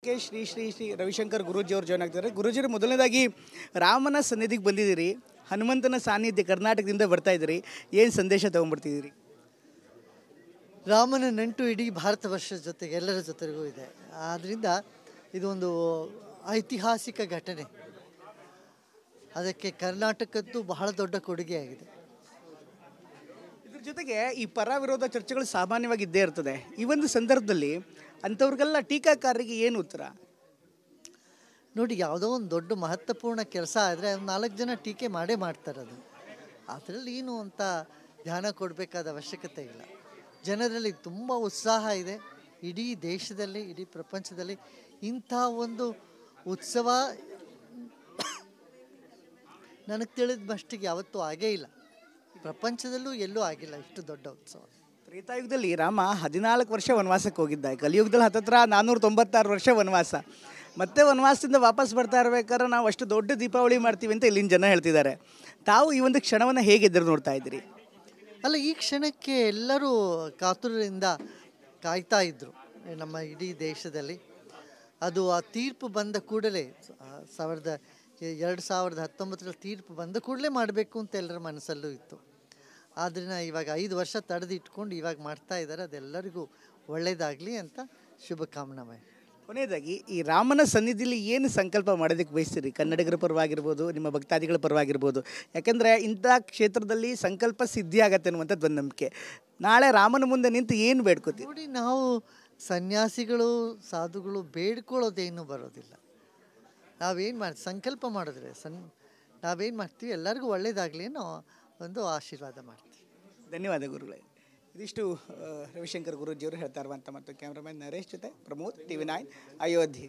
ಕಾರ್ಯಕ್ರಮಕ್ಕೆ ಶ್ರೀ ಶ್ರೀ ಶ್ರೀ ರವಿಶಂಕರ್ ಗುರೂಜಿ ಅವರು ಜಾಯ್ನ್ ಆಗ್ತಾರೆ. ಗುರೂಜಿಯವರು ಮೊದಲನೇದಾಗಿ ರಾಮನ ಸನ್ನಿಧಿಗೆ ಬಂದಿದ್ದೀರಿ, ಹನುಮಂತನ ಸಾನ್ನಿಧ್ಯ ಕರ್ನಾಟಕದಿಂದ ಬರ್ತಾ ಇದ್ದೀರಿ, ಏನು ಸಂದೇಶ ತೊಗೊಂಡ್ಬರ್ತಿದ್ದೀರಿ? ರಾಮನ ನಂಟು ಇಡೀ ಭಾರತ ವರ್ಷದ ಜೊತೆಗೆ ಎಲ್ಲರ ಜೊತೆಗೂ ಇದೆ. ಆದ್ದರಿಂದ ಇದೊಂದು ಐತಿಹಾಸಿಕ ಘಟನೆ, ಅದಕ್ಕೆ ಕರ್ನಾಟಕದ್ದು ಬಹಳ ದೊಡ್ಡ ಕೊಡುಗೆಯಾಗಿದೆ. ಇದ್ರ ಜೊತೆಗೆ ಈ ಪರ ವಿರೋಧ ಚರ್ಚೆಗಳು ಸಾಮಾನ್ಯವಾಗಿ ಇದ್ದೇ ಇರ್ತದೆ. ಈ ಒಂದು ಸಂದರ್ಭದಲ್ಲಿ ಅಂಥವ್ರಿಗೆಲ್ಲ ಟೀಕಾಕಾರರಿಗೆ ಏನು ಉತ್ತರ? ನೋಡಿ, ಯಾವುದೋ ಒಂದು ದೊಡ್ಡ ಮಹತ್ವಪೂರ್ಣ ಕೆಲಸ ಆದರೆ 4 ಜನ ಟೀಕೆ ಮಾಡೇ ಮಾಡ್ತಾರೆ. ಅದರಲ್ಲಿ ಏನು ಅಂತ ಧ್ಯಾನ ಕೊಡಬೇಕಾದ ಅವಶ್ಯಕತೆ ಇಲ್ಲ. ಜನರಲ್ಲಿ ತುಂಬ ಉತ್ಸಾಹ ಇದೆ. ಇಡೀ ದೇಶದಲ್ಲಿ, ಇಡೀ ಪ್ರಪಂಚದಲ್ಲಿ ಇಂಥ ಒಂದು ಉತ್ಸವ ನನಗೆ ತಿಳಿದ ಮಟ್ಟಿಗೆ ಯಾವತ್ತೂ ಆಗೇ ಇಲ್ಲ. ಪ್ರಪಂಚದಲ್ಲೂ ಎಲ್ಲೂ ಆಗಿಲ್ಲ ಇಷ್ಟು ದೊಡ್ಡ ಉತ್ಸವ. ತ್ರೇತಾಯುಗದಲ್ಲಿ ರಾಮ 14 ವರ್ಷ ವನವಾಸಕ್ಕೆ ಹೋಗಿದ್ದ. ಕಲಿಯುಗದಲ್ಲಿ ಹತ್ತತ್ರ 496 ವರ್ಷ ವನವಾಸ. ಮತ್ತೆ ವನವಾಸದಿಂದ ವಾಪಸ್ ಬರ್ತಾ ಇರ್ಬೇಕಾದ್ರೆ ನಾವು ಅಷ್ಟು ದೊಡ್ಡ ದೀಪಾವಳಿ ಮಾಡ್ತೀವಿ ಅಂತ ಇಲ್ಲಿನ ಜನ ಹೇಳ್ತಿದ್ದಾರೆ. ತಾವು ಈ ಒಂದು ಕ್ಷಣವನ್ನು ಹೇಗೆ ಎದುರು ನೋಡ್ತಾ ಇದ್ದೀರಿ? ಅಲ್ಲ, ಈ ಕ್ಷಣಕ್ಕೆ ಎಲ್ಲರೂ ಕಾತುರದಿಂದ ಕಾಯ್ತಾ ಇದ್ದರು ನಮ್ಮ ಇಡೀ ದೇಶದಲ್ಲಿ. ಅದು ಆ ತೀರ್ಪು ಬಂದ ಕೂಡಲೇ 2019 ತೀರ್ಪು ಬಂದ ಕೂಡಲೇ ಮಾಡಬೇಕು ಅಂತ ಎಲ್ಲರ ಮನಸ್ಸಲ್ಲೂ ಇತ್ತು. ಆದ್ದರಿಂದ ಇವಾಗ 5 ವರ್ಷ ತಡೆದು ಇಟ್ಕೊಂಡು ಇವಾಗ ಮಾಡ್ತಾ ಇದ್ದಾರೆ. ಅದೆಲ್ಲರಿಗೂ ಒಳ್ಳೆಯದಾಗಲಿ ಅಂತ ಶುಭಕಾಮನಾಮಯ. ಕೊನೆಯದಾಗಿ ಈ ರಾಮನ ಸನ್ನಿಧಿಲಿ ಏನು ಸಂಕಲ್ಪ ಮಾಡೋದಕ್ಕೆ ಬಯಸ್ತೀರಿ? ಕನ್ನಡಿಗರ ಪರವಾಗಿರ್ಬೋದು, ನಿಮ್ಮ ಭಕ್ತಾದಿಗಳ ಪರವಾಗಿರ್ಬೋದು. ಯಾಕೆಂದರೆ ಇಂಥ ಕ್ಷೇತ್ರದಲ್ಲಿ ಸಂಕಲ್ಪ ಸಿದ್ಧಿ ಆಗತ್ತೆ ಅನ್ನುವಂಥದ್ದು ಒಂದು ನಂಬಿಕೆ. ನಾಳೆ ರಾಮನ ಮುಂದೆ ನಿಂತು ಏನು ಬೇಡ್ಕೋತೀವಿ? ನೋಡಿ, ನಾವು ಸನ್ಯಾಸಿಗಳು, ಸಾಧುಗಳು ಬೇಡ್ಕೊಳ್ಳೋದೇನು ಬರೋದಿಲ್ಲ. ನಾವೇನು ಸಂಕಲ್ಪ ಮಾಡಿದ್ರೆ ನಾವೇನು ಮಾಡ್ತೀವಿ, ಎಲ್ಲರಿಗೂ ಒಳ್ಳೆಯದಾಗಲಿ ಅನ್ನೋ ಒಂದು ಆಶೀರ್ವಾದ ಮಾಡ್ತೀವಿ. ಧನ್ಯವಾದ ಗುರುಗಳೇ. ಇದಿಷ್ಟು ರವಿಶಂಕರ್ ಗುರೂಜಿಯವರು ಹೇಳ್ತಾ ಇರುವಂಥ. ಮತ್ತು ಕ್ಯಾಮ್ರಾಮನ್ ನರೇಶ್ ಜೊತೆ ಪ್ರಮೋದ್, TV9 ಅಯೋಧ್ಯೆ.